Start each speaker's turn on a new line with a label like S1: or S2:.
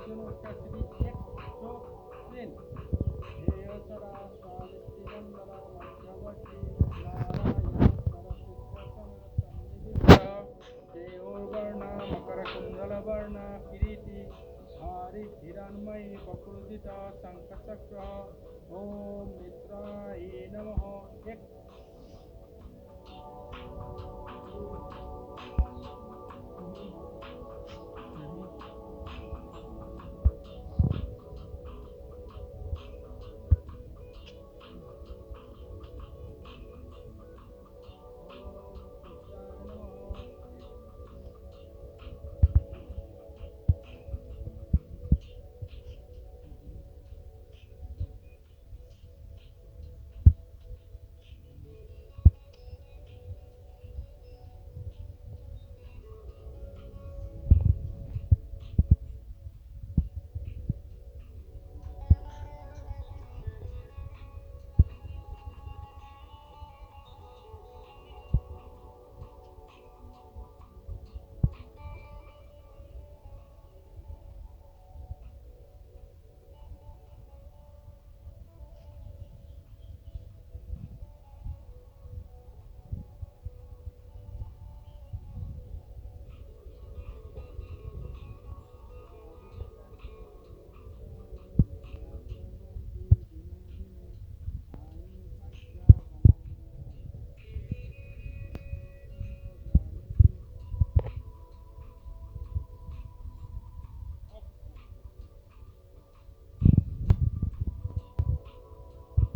S1: नमस्कार श्री 103 हेय सदा सावित्री वंदना मध्यवर्ती नारायण सरस्वती सनातन देवोर्वर्णा मकरकुण्डलवर्णा किरीटी धारी हिरण्मयी वक्रोदिता शङ्खचक्र ॐ मित्राय नमः एक